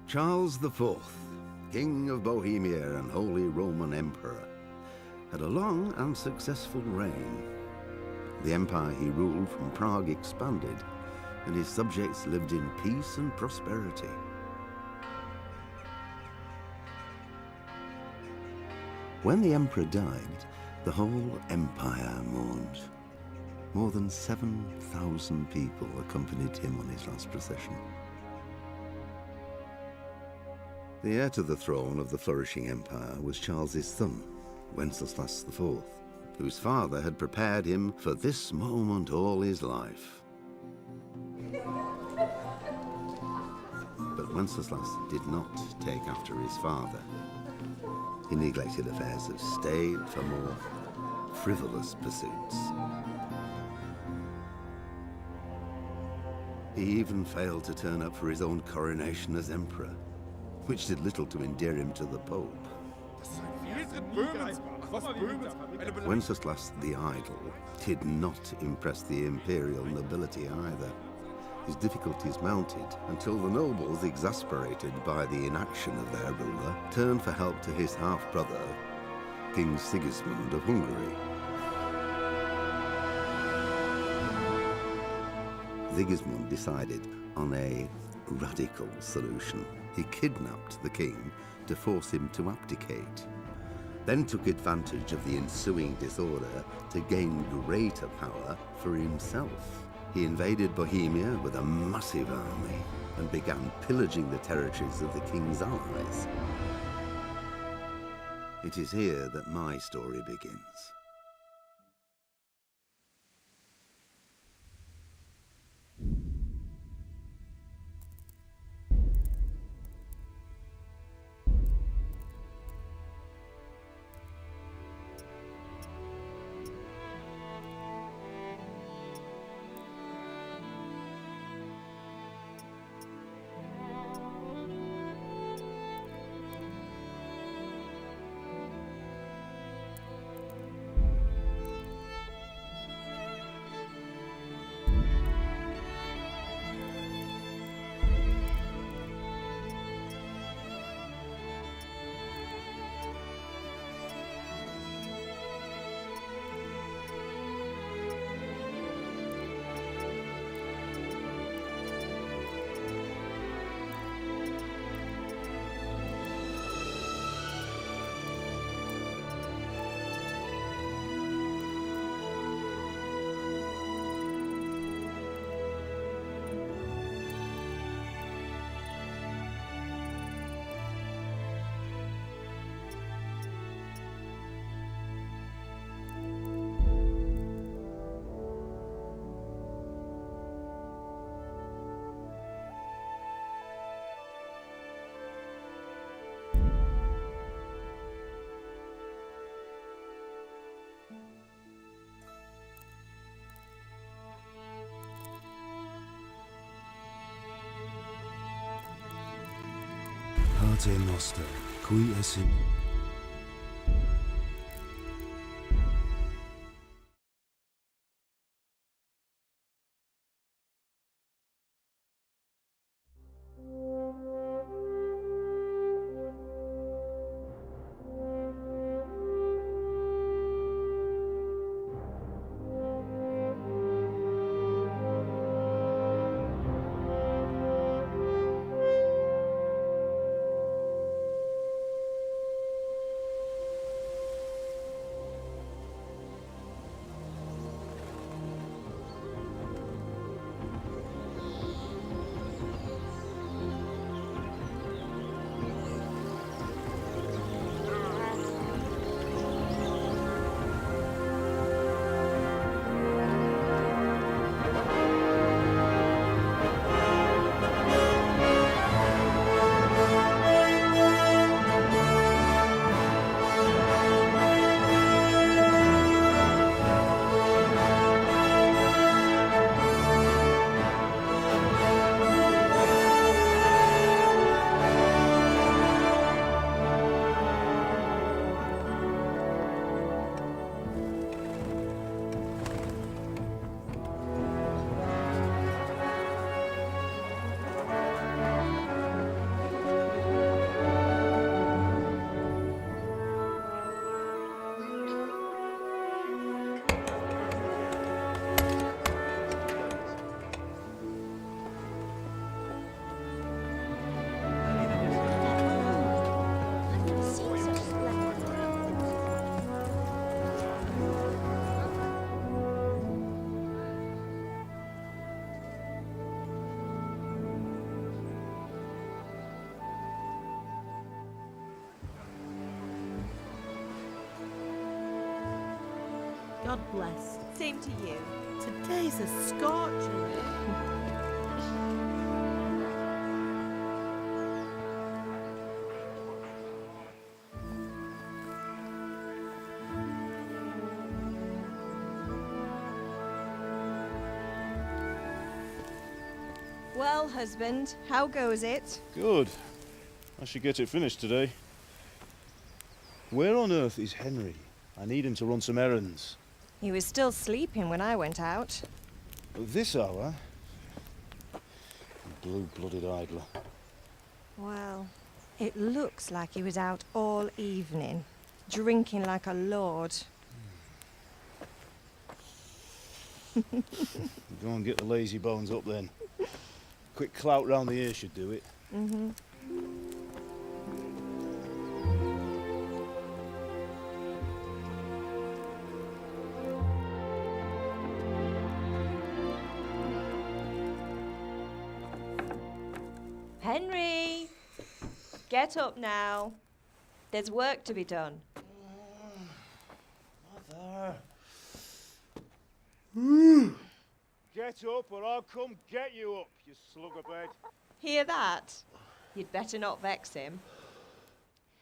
Charles IV, King of Bohemia and Holy Roman Emperor, had a long and successful reign. The empire he ruled from Prague expanded, and his subjects lived in peace and prosperity. When the emperor died, the whole empire mourned. More than 7,000 people accompanied him on his last procession. The heir to the throne of the flourishing empire was Charles's son, Wenceslas IV, whose father had prepared him for this moment all his life. But Wenceslas did not take after his father. He neglected affairs of state for more frivolous pursuits. He even failed to turn up for his own coronation as emperor, which did little to endear him to the Pope. Wenceslas the Idle did not impress the imperial nobility either. His difficulties mounted until the nobles, exasperated by the inaction of their ruler, turned for help to his half-brother, King Sigismund of Hungary. Sigismund decided on a radical solution. He kidnapped the king to force him to abdicate, then took advantage of the ensuing disorder to gain greater power for himself. He invaded Bohemia with a massive army and began pillaging the territories of the king's allies. It is here that my story begins. Pater Noster, qui es in... God bless. Same to you. Today's a scorcher. Well, husband, how goes it? Good. I should get it finished today. Where on earth is Henry? I need him to run some errands. He was still sleeping when I went out. At this hour? Blue-blooded idler. Well, it looks like he was out all evening, drinking like a lord. Go and get the lazy bones up then. Quick clout round the ear should do it. Mm-hmm. Henry! Get up now. There's work to be done. Mother! Get up or I'll come get you up, you slugabed. Hear that? You'd better not vex him.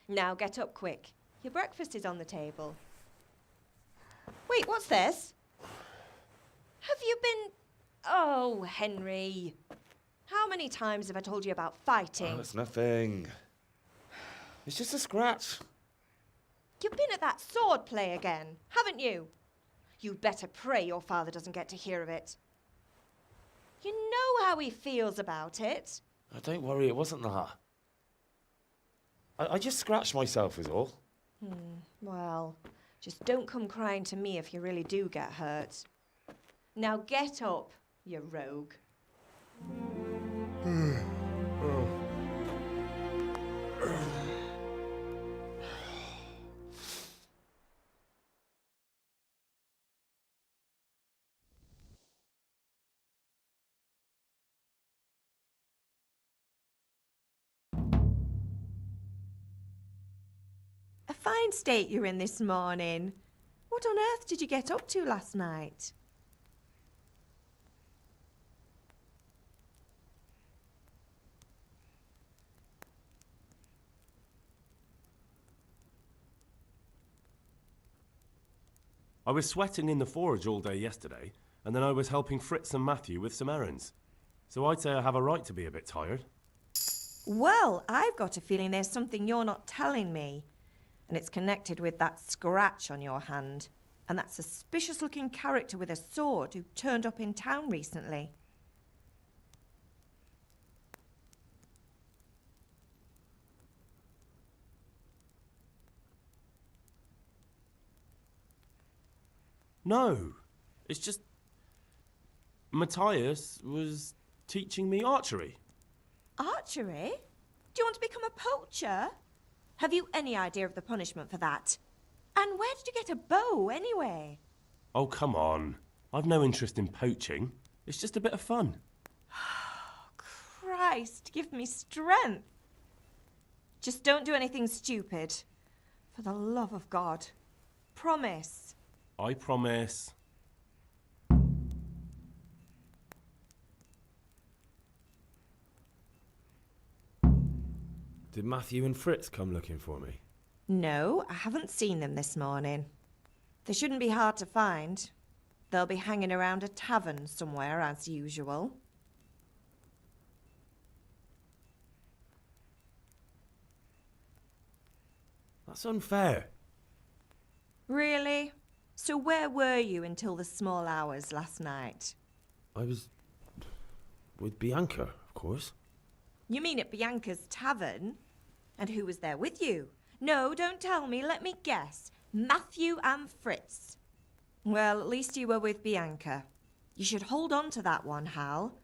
Now get up quick. Your breakfast is on the table. Wait, what's this? Have you been... Oh, Henry. How many times have I told you about fighting? Oh, it's nothing. It's just a scratch. You've been at that sword play again, haven't you? You'd better pray your father doesn't get to hear of it. You know how he feels about it. Oh, don't worry, it wasn't that. I just scratched myself is all. Well, just don't come crying to me if you really do get hurt. Now get up, you rogue. A fine state you're in this morning. What on earth did you get up to last night? I was sweating in the forge all day yesterday, and then I was helping Fritz and Matthew with some errands. So I'd say I have a right to be a bit tired. Well, I've got a feeling there's something you're not telling me. And it's connected with that scratch on your hand. And that suspicious-looking character with a sword who turned up in town recently. No, it's just... Matthias was teaching me archery. Archery? Do you want to become a poacher? Have you any idea of the punishment for that? And where did you get a bow, anyway? Oh, come on. I've no interest in poaching. It's just a bit of fun. Christ, give me strength. Just don't do anything stupid. For the love of God. Promise. I promise. Did Matthew and Fritz come looking for me? No, I haven't seen them this morning. They shouldn't be hard to find. They'll be hanging around a tavern somewhere, as usual. That's unfair. Really? So where were you until the small hours last night? I was... with Bianca, of course. You mean at Bianca's tavern? And who was there with you? No, don't tell me. Let me guess. Matthew and Fritz. Well, at least you were with Bianca. You should hold on to that one, Hal.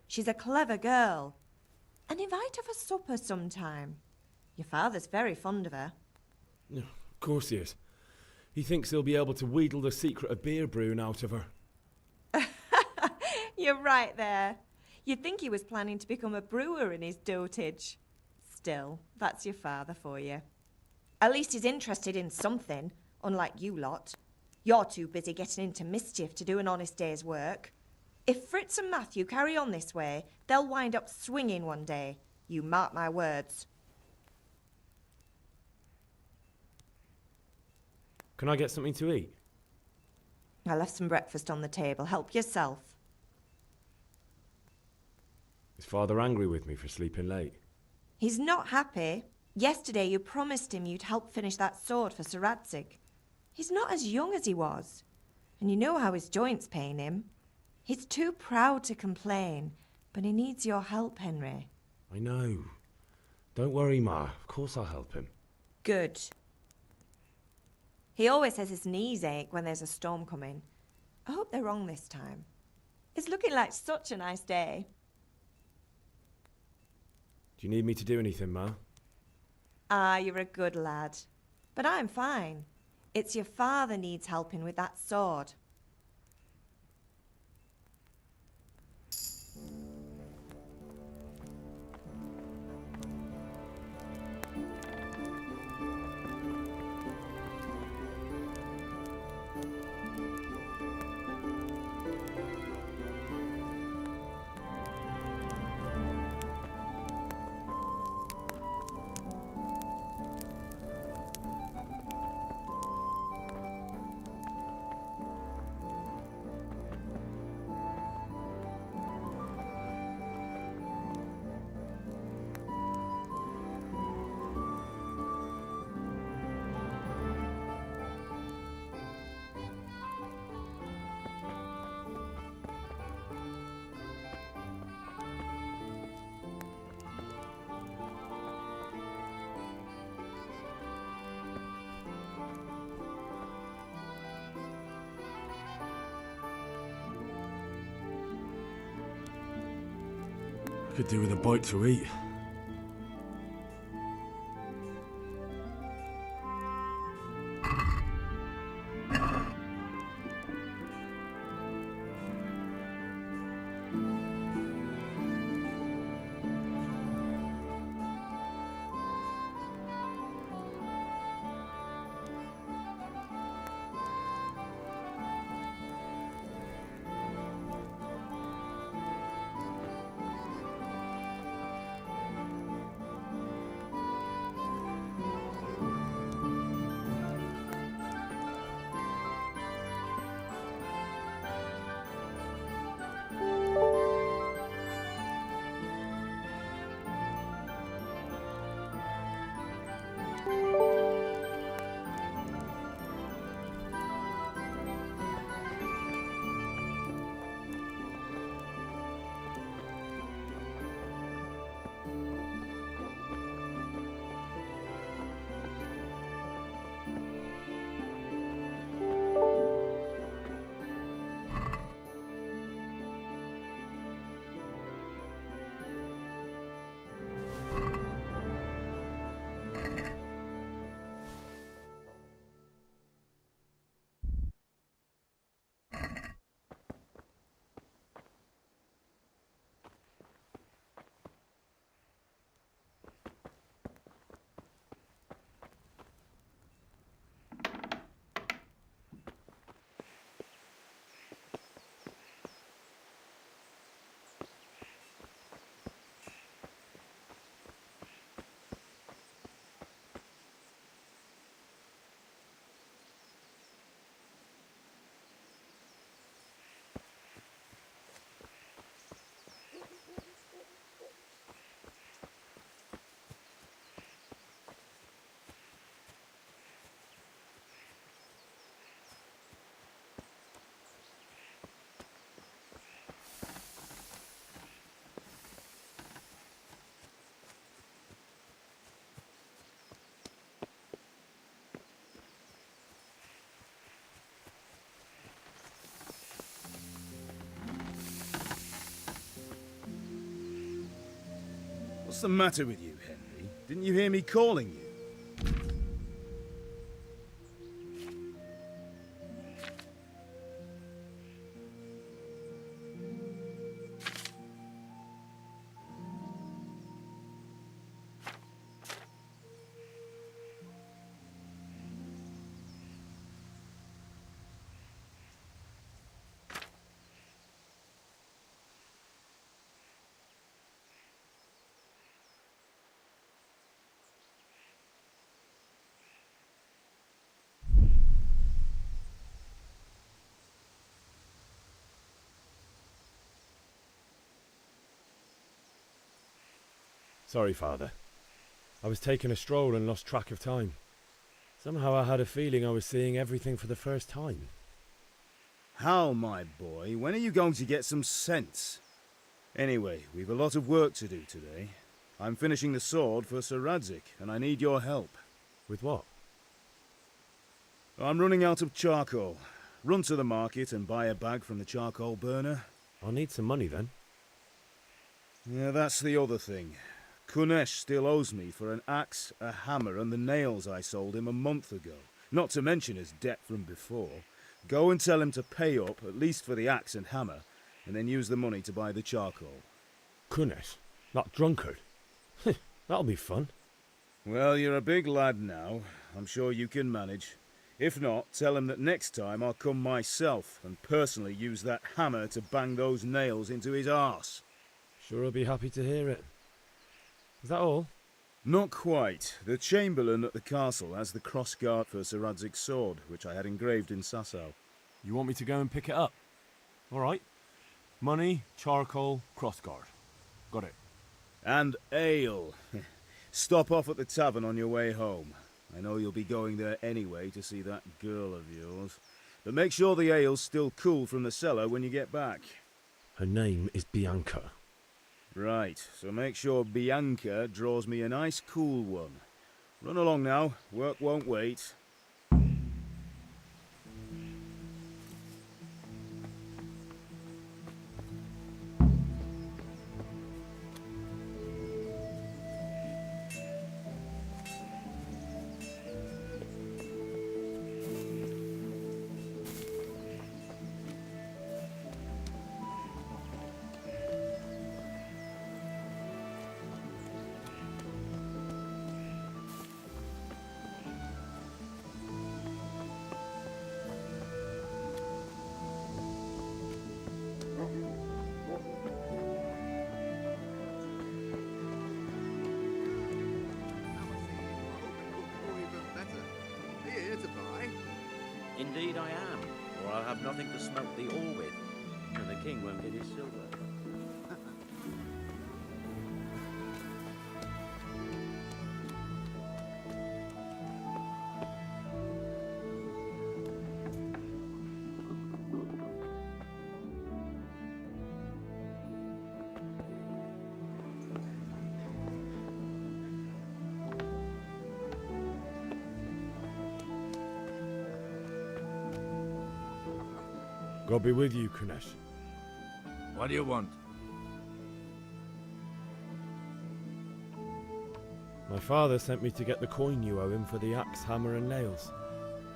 She's a clever girl. And invite her for supper sometime. Your father's very fond of her. Yeah, of course he is. He thinks he'll be able to wheedle the secret of beer brewing out of her. You're right there. You'd think he was planning to become a brewer in his dotage. Still, that's your father for you. At least he's interested in something, unlike you lot. You're too busy getting into mischief to do an honest day's work. If Fritz and Matthew carry on this way, they'll wind up swinging one day. You mark my words. Can I get something to eat? I left some breakfast on the table. Help yourself. Is Father angry with me for sleeping late? He's not happy. Yesterday you promised him you'd help finish that sword for Sir Radzig. He's not as young as he was. And you know how his joints pain him. He's too proud to complain, but he needs your help, Henry. I know. Don't worry, Ma. Of course I'll help him. Good. He always says his knees ache when there's a storm coming. I hope they're wrong this time. It's looking like such a nice day. Do you need me to do anything, Ma? Ah, you're a good lad. But I'm fine. It's your father needs helping with that sword. Could do with a bite to eat. What's the matter with you, Henry? Didn't you hear me calling you? Sorry, Father. I was taking a stroll and lost track of time. Somehow I had a feeling I was seeing everything for the first time. Hal, my boy, when are you going to get some sense? Anyway, we've a lot of work to do today. I'm finishing the sword for Sir Radzig, and I need your help. With what? I'm running out of charcoal. Run to the market and buy a bag from the charcoal burner. I'll need some money then. Yeah, that's the other thing. Kunesh still owes me for an axe, a hammer, and the nails I sold him a month ago. Not to mention his debt from before. Go and tell him to pay up, at least for the axe and hammer, and then use the money to buy the charcoal. Kunesh? That drunkard? That'll be fun. Well, you're a big lad now. I'm sure you can manage. If not, tell him that next time I'll come myself and personally use that hammer to bang those nails into his arse. Sure I'll be happy to hear it. Is that all? Not quite. The Chamberlain at the castle has the crossguard for Sir Radzig's sword, which I had engraved in Sasau. You want me to go and pick it up? All right. Money, charcoal, crossguard. Got it. And ale. Stop off at the tavern on your way home. I know you'll be going there anyway to see that girl of yours. But make sure the ale's still cool from the cellar when you get back. Her name is Bianca. Right, so make sure Bianca draws me a nice cool one. Run along now, work won't wait. Indeed I am, or I'll have nothing to smelt the ore with, and the king won't get his silver. God be with you, Kunesh. What do you want? My father sent me to get the coin you owe him for the axe, hammer and nails.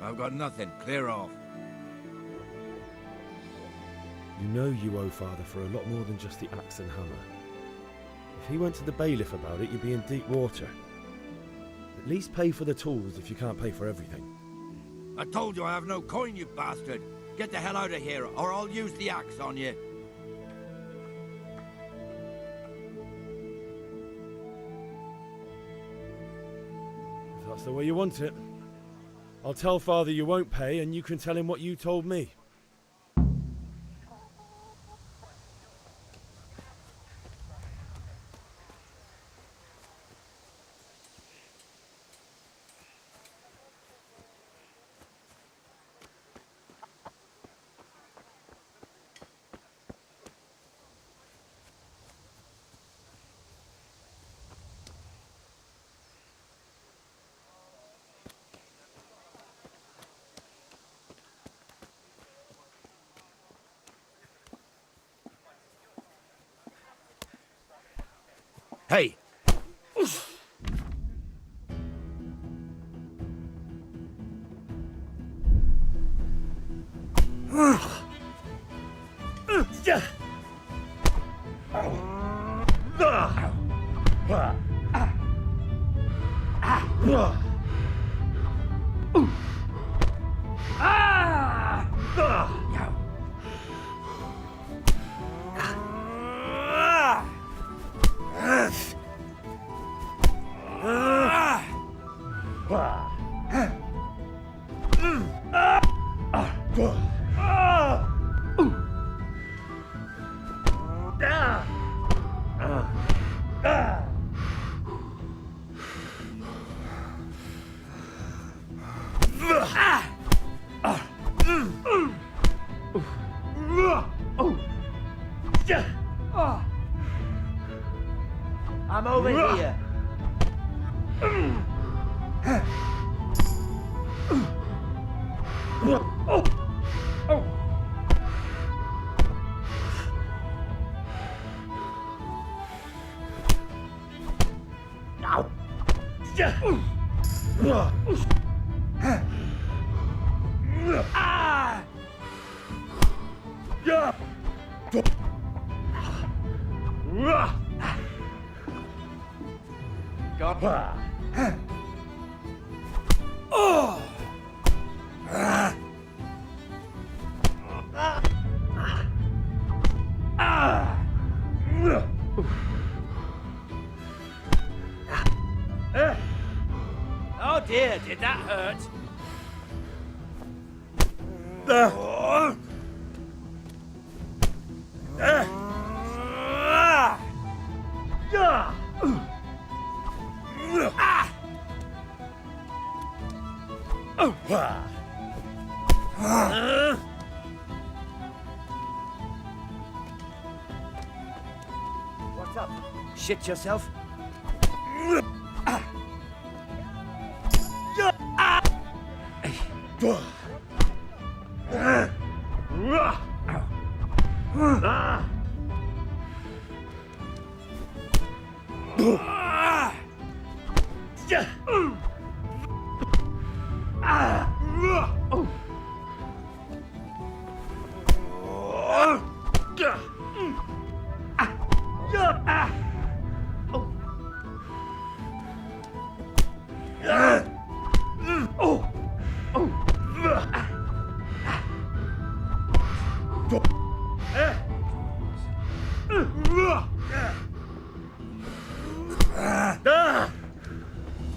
I've got nothing. Clear off. You know you owe father for a lot more than just the axe and hammer. If he went to the bailiff about it, you'd be in deep water. At least pay for the tools if you can't pay for everything. I told you I have no coin, you bastard. Get the hell out of here, or I'll use the axe on you. If that's the way you want it, I'll tell father you won't pay and you can tell him what you told me. Hey! Oh dear, did that hurt? What's up? Shit yourself?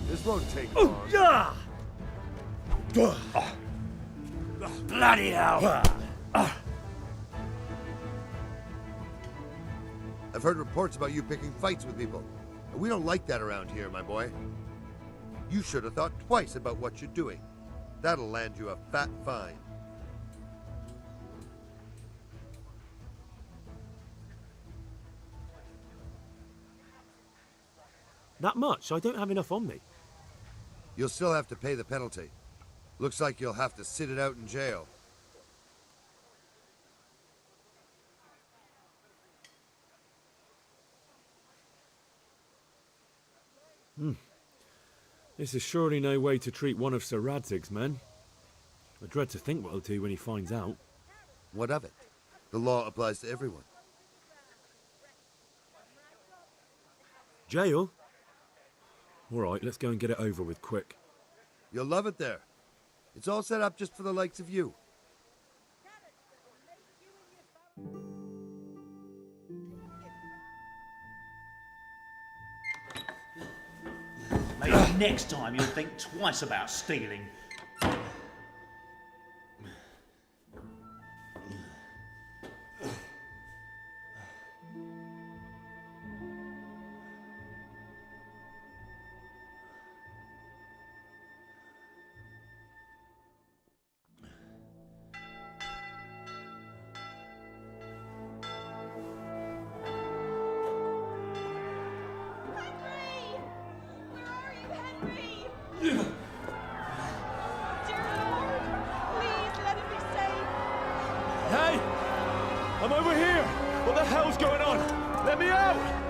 This won't take long. Bloody hell! I've heard reports about you picking fights with people. And we don't like that around here, my boy. You should have thought twice about what you're doing. That'll land you a fat fine. That much? I don't have enough on me. You'll still have to pay the penalty. Looks like you'll have to sit it out in jail. This is surely no way to treat one of Sir Radzig's men. I dread to think what he'll do when he finds out. What of it? The law applies to everyone. Jail? All right, let's go and get it over with quick. You'll love it there. It's all set up just for the likes of you. Maybe next time you'll think twice about stealing. Hey! I'm over here! What the hell's going on? Let me out!